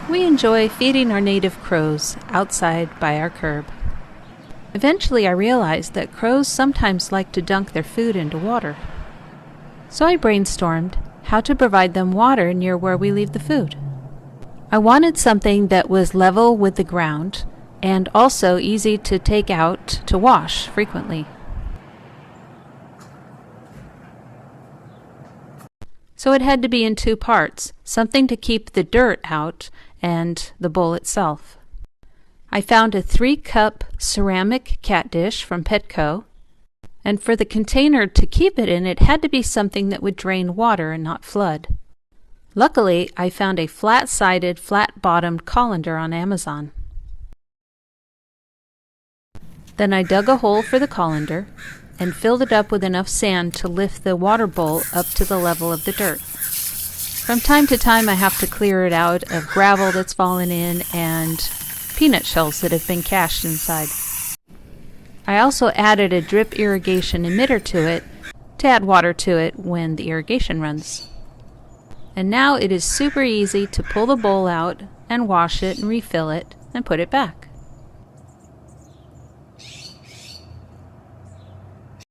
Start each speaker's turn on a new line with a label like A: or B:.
A: We enjoy feeding our native crows outside by our curb. Eventually I realized that crows sometimes like to dunk their food into water. So I brainstormed how to provide them water near where we leave the food. I wanted something that was level with the ground and also easy to take out to wash frequently. So it had to be in two parts, something to keep the dirt out and the bowl itself. I found a 3-cup ceramic cat dish from Petco, and for the container to keep it in, it had to be something that would drain water and not flood. Luckily, I found a flat-sided, flat-bottomed colander on Amazon. Then I dug a hole for the colander and filled it up with enough sand to lift the water bowl up to the level of the dirt. From time to time I have to clear it out of gravel that's fallen in and peanut shells that have been cached inside. I also added a drip irrigation emitter to it to add water to it when the irrigation runs. And now it is super easy to pull the bowl out and wash it and refill it and put it back.